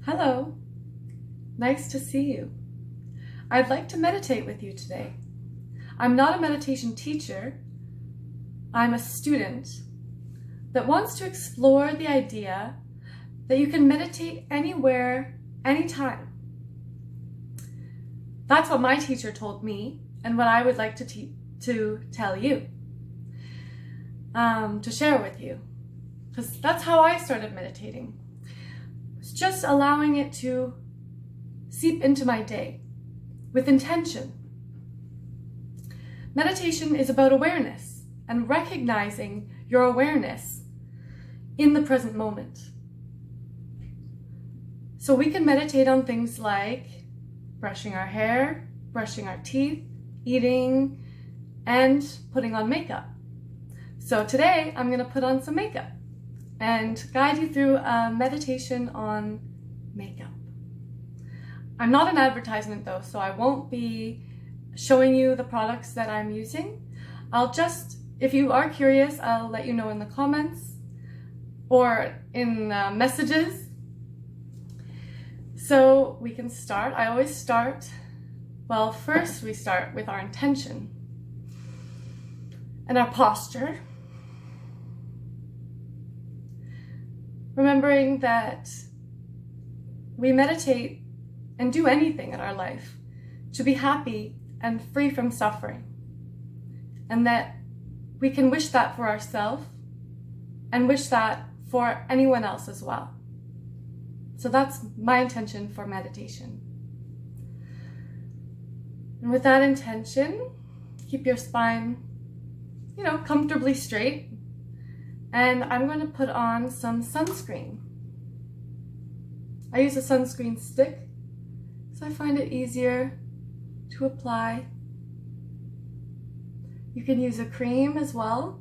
Hello, nice to see you. I'd like to meditate with you today. I'm not a meditation teacher. I'm a student that wants to explore the idea that you can meditate anywhere, anytime. That's what my teacher told me and what I would like to tell you, to share with you, because that's how I started meditating. It's just allowing it to seep into my day with intention. Meditation is about awareness and recognizing your awareness in the present moment. So we can meditate on things like brushing our hair, brushing our teeth, eating, and putting on makeup. So today I'm going to put on some makeup and guide you through a meditation on makeup. I'm not an advertisement though, so I won't be showing you the products that I'm using. If you are curious, I'll let you know in the comments or in messages. So we can start. I always start, first we start with our intention and our posture. Remembering that we meditate and do anything in our life to be happy and free from suffering. And that we can wish that for ourselves and wish that for anyone else as well. So that's my intention for meditation. And with that intention, keep your spine, comfortably straight. And I'm going to put on some sunscreen. I use a sunscreen stick, so I find it easier to apply. You can use a cream as well,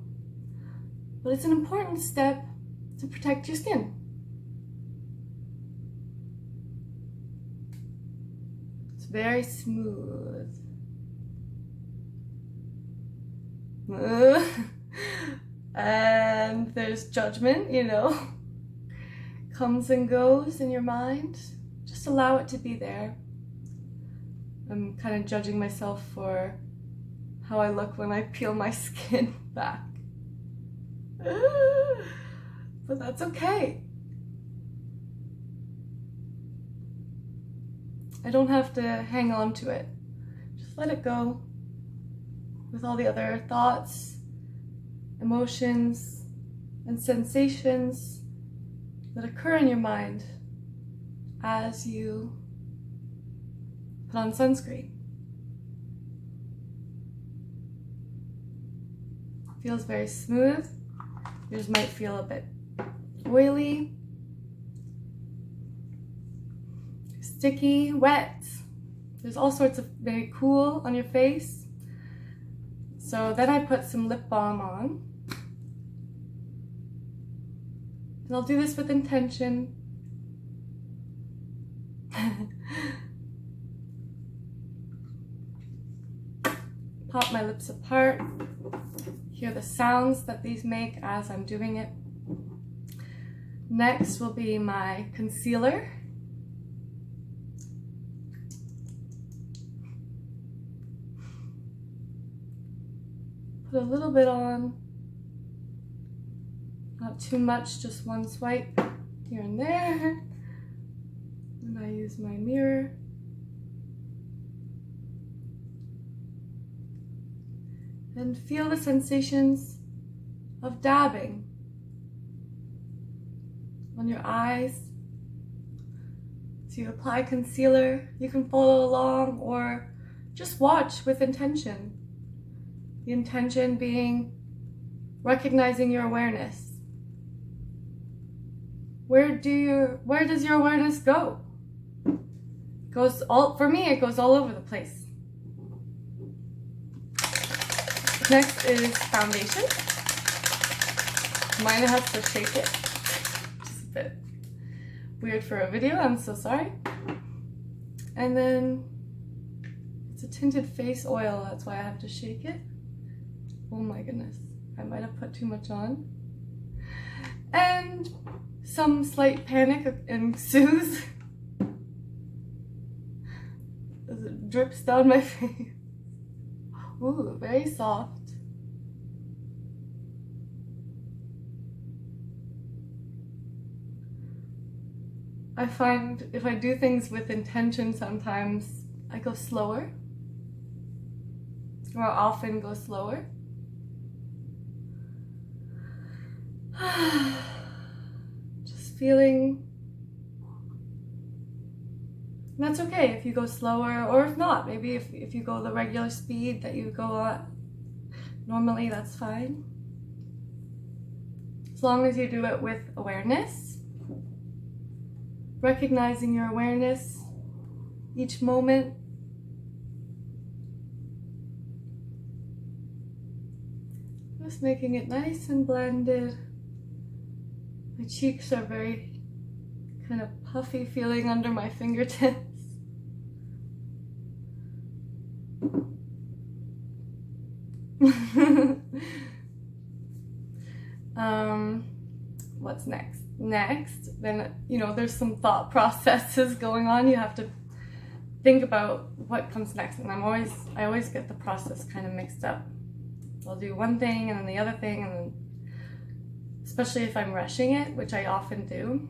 but it's an important step to protect your skin. It's very smooth. And there's judgment, comes and goes in your mind. Just allow it to be there. I'm kind of judging myself for how I look when I peel my skin back. But that's okay. I don't have to hang on to it. Just let it go with all the other thoughts, emotions, and sensations that occur in your mind as you put on sunscreen. Feels very smooth. Yours might feel a bit oily, sticky, wet. There's all sorts of very cool on your face. So then I put some lip balm on. And I'll do this with intention. Pop my lips apart. Hear the sounds that these make as I'm doing it. Next will be my concealer. Put a little bit on. Not too much, just one swipe here and there. And I use my mirror. And feel the sensations of dabbing on your eyes. So you apply concealer, you can follow along or just watch with intention. The intention being recognizing your awareness. Where does your awareness go? For me, it goes all over the place. Next is foundation. Mine has to shake it. Just a bit weird for a video, I'm so sorry. And then it's a tinted face oil, that's why I have to shake it. Oh my goodness, I might have put too much on. And some slight panic ensues drips down my face. Ooh, very soft. I find if I do things with intention, sometimes I go slower, or often go slower. Just feeling. And that's okay if you go slower, or if not, maybe if you go the regular speed that you go at normally, that's fine. As long as you do it with awareness, recognizing your awareness each moment. Just making it nice and blended. My cheeks are very kind of puffy feeling under my fingertips. What's next? Next, then, there's some thought processes going on. You have to think about what comes next, and I always get the process kind of mixed up. I'll do one thing and then the other thing, and then, especially if I'm rushing it, which I often do.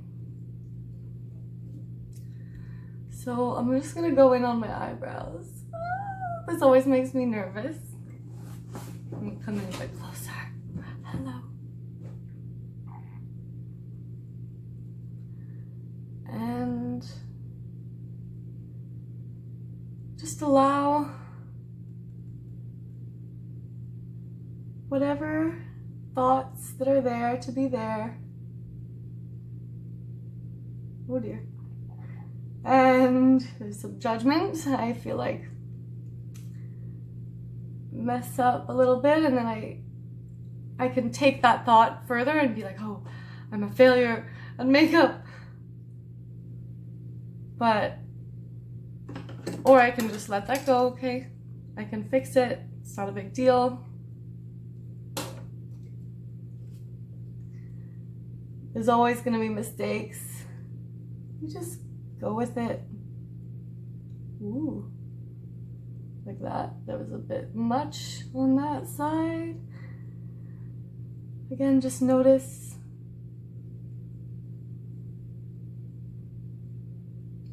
So I'm just gonna go in on my eyebrows. This always makes me nervous. Let me come in a bit closer. Hello. And just allow whatever thoughts that are there to be there. Oh dear. And there's some judgment. I feel like mess up a little bit, and then I can take that thought further and be like, oh, I'm a failure at makeup. Or I can just let that go. Okay, I can fix it. It's not a big deal. There's always going to be mistakes. You just go with it. Ooh, like that. That was a bit much on that side. Again, just notice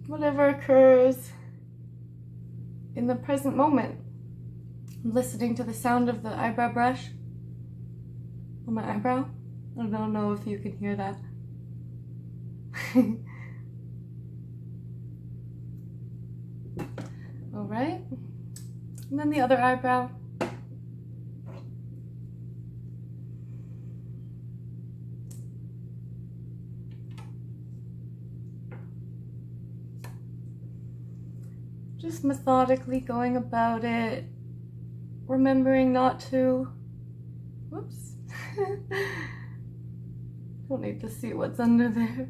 whatever occurs in the present moment. I'm listening to the sound of the eyebrow brush on my eyebrow. I don't know if you can hear that. All right, and then the other eyebrow. Just methodically going about it, remembering not to, whoops, don't need to see what's under there.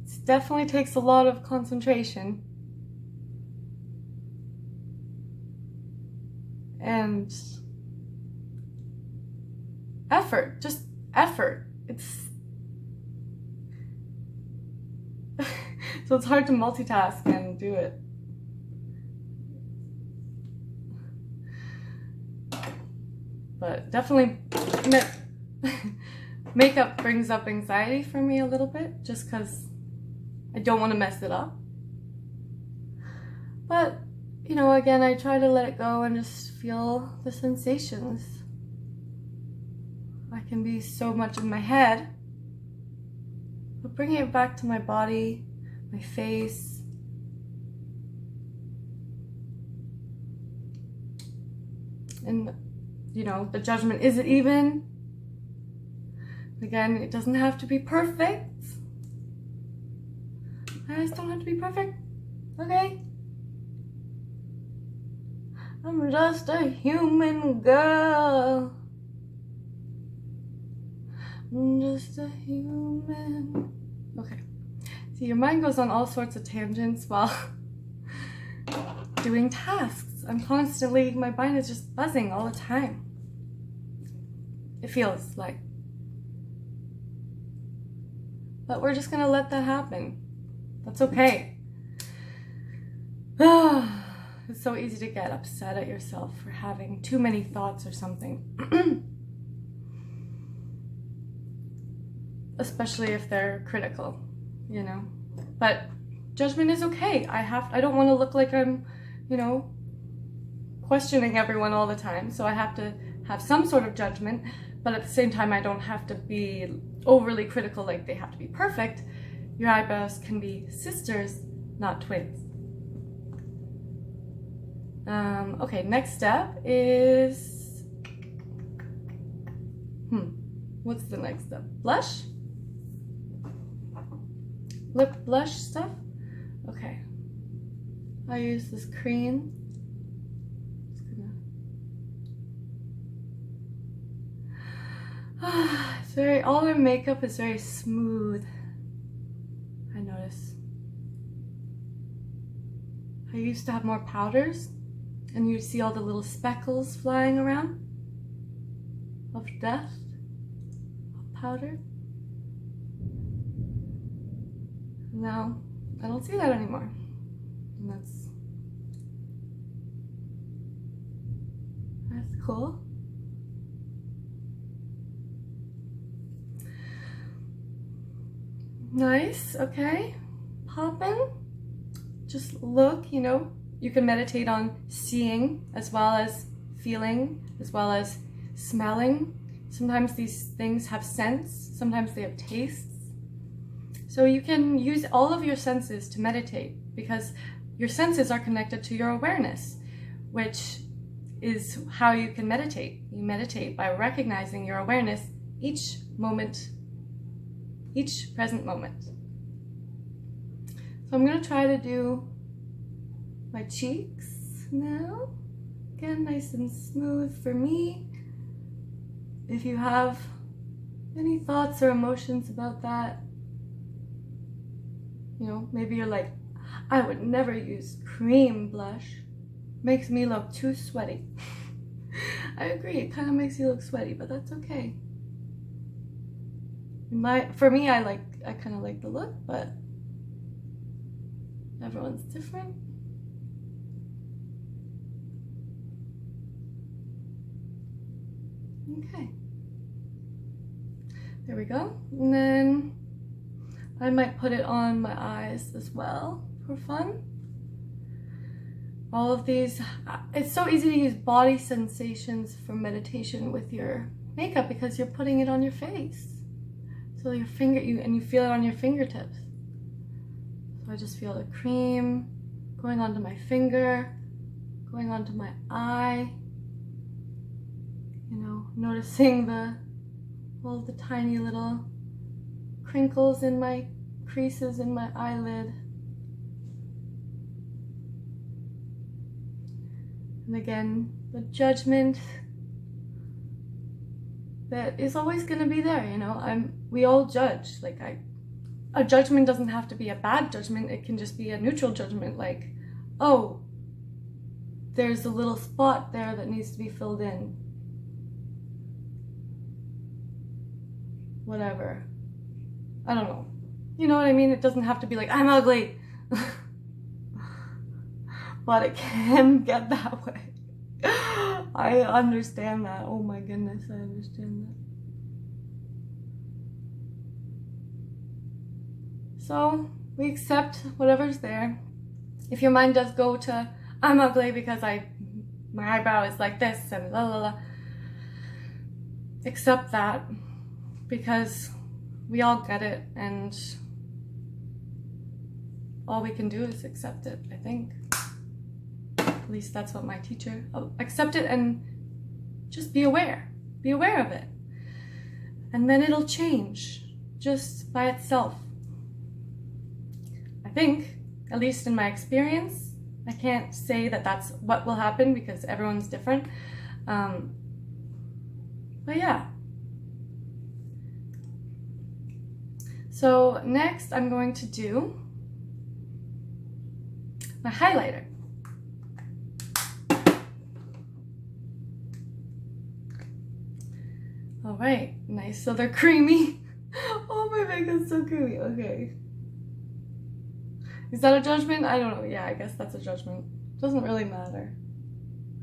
It definitely takes a lot of concentration and effort, just effort. So it's hard to multitask and do it. But definitely makeup brings up anxiety for me a little bit, just because I don't want to mess it up. But, again, I try to let it go and just feel the sensations. I can be so much in my head, but bringing it back to my body, my face, and, the judgment, is it even? Again, it doesn't have to be perfect. I just don't have to be perfect, okay? I'm just a human girl. I'm just a human. Okay. See, your mind goes on all sorts of tangents while doing tasks. I'm constantly, my brain is just buzzing all the time. It feels like. But we're just gonna let that happen. That's okay. It's so easy to get upset at yourself for having too many thoughts or something. Especially if they're critical, you know. But judgment is okay. I don't want to look like I'm, you know, questioning everyone all the time. So I have to have some sort of judgment, but at the same time I don't have to be overly critical, like they have to be perfect. Your eyebrows can be sisters, not twins. Okay, next step is, what's the next step? Blush? Lip blush stuff? Okay. I use this cream. It's very, all their makeup is very smooth. I notice. I used to have more powders, and you'd see all the little speckles flying around of dust, of powder. Now, I don't see that anymore. And that's cool. Nice, okay. Poppin'. Just look, you know, you can meditate on seeing as well as feeling, as well as smelling. Sometimes these things have scents, sometimes they have tastes. So you can use all of your senses to meditate, because your senses are connected to your awareness, which is how you can meditate. You meditate by recognizing your awareness each moment, each present moment. So I'm going to try to do my cheeks now. Again, nice and smooth for me. If you have any thoughts or emotions about that, you know, maybe you're like, I would never use cream blush. Makes me look too sweaty. I agree, it kind of makes you look sweaty, but that's okay. For me, I kind of like the look, but everyone's different. Okay. There we go. And then I might put it on my eyes as well for fun. All of these, it's so easy to use body sensations for meditation with your makeup because you're putting it on your face. So your you feel it on your fingertips. So I just feel the cream going onto my finger, going onto my eye. You know, noticing all the tiny little crinkles in my creases in my eyelid. And again, the judgment that is always going to be there, you know. We all judge. Like a judgment doesn't have to be a bad judgment. It can just be a neutral judgment, like, oh, there's a little spot there that needs to be filled in. Whatever. I don't know. You know what I mean? It doesn't have to be like, I'm ugly. But it can get that way. I understand that. Oh my goodness, I understand that. So we accept whatever's there. If your mind does go to, I'm ugly because my eyebrow is like this and la la la, accept that, because we all get it, and all we can do is accept it, I think. At least that's what my teacher, accept it and just be aware of it. And then it'll change just by itself. I think, at least in my experience. I can't say that that's what will happen because everyone's different. But yeah. So next I'm going to do my highlighter. All right, nice. So they're creamy. Oh, my makeup's so creamy. Okay. Is that a judgment? I don't know. Yeah, I guess that's a judgment. Doesn't really matter.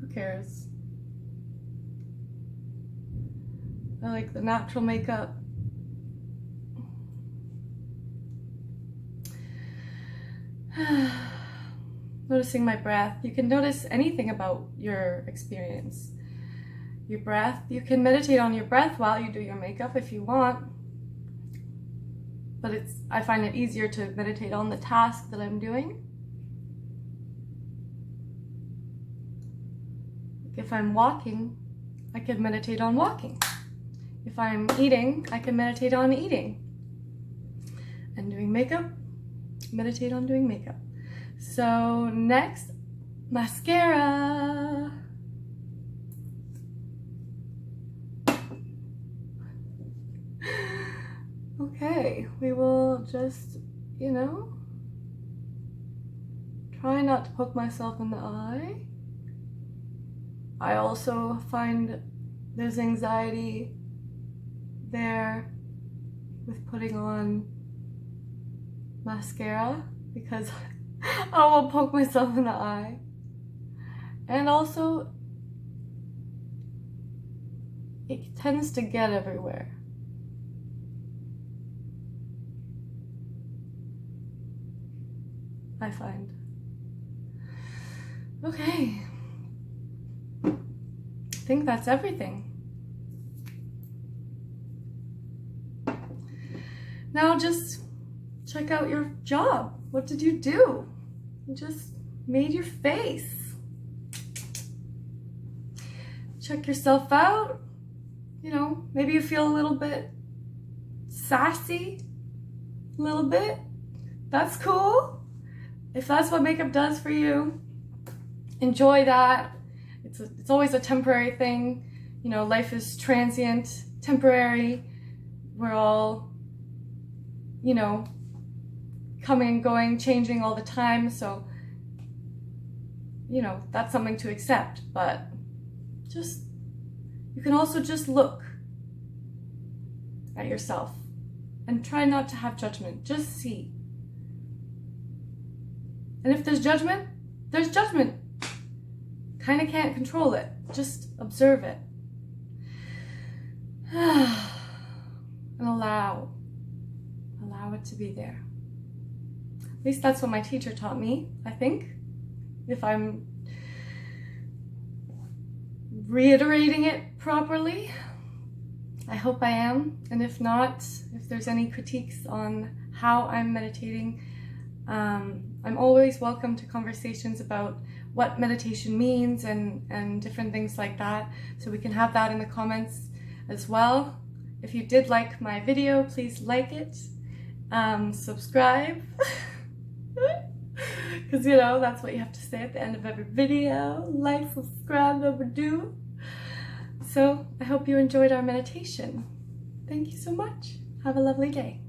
Who cares? I like the natural makeup. Noticing my breath. You can notice anything about your experience. Your breath. You can meditate on your breath while you do your makeup if you want. But I find it easier to meditate on the task that I'm doing. If I'm walking, I can meditate on walking. If I'm eating, I can meditate on eating. And doing makeup, meditate on doing makeup. So next, mascara. Okay, we will just, try not to poke myself in the eye. I also find there's anxiety there with putting on mascara because I will poke myself in the eye. And also, it tends to get everywhere. I find. Okay. I think that's everything. Now just check out your job. What did you do? You just made your face. Check yourself out. Maybe you feel a little bit sassy. A little bit. That's cool. If that's what makeup does for you, enjoy that. It's always a temporary thing. Life is transient, temporary. We're all, coming and going, changing all the time. So, that's something to accept. But you can also just look at yourself and try not to have judgment. Just see. And if there's judgment, there's judgment. Kind of can't control it. Just observe it. And allow it to be there. At least that's what my teacher taught me, I think. If I'm reiterating it properly, I hope I am. And if not, if there's any critiques on how I'm meditating, I'm always welcome to conversations about what meditation means and different things like that. So we can have that in the comments as well. If you did like my video, please like it, subscribe, because that's what you have to say at the end of every video. Like, subscribe, overdue. So I hope you enjoyed our meditation. Thank you so much. Have a lovely day.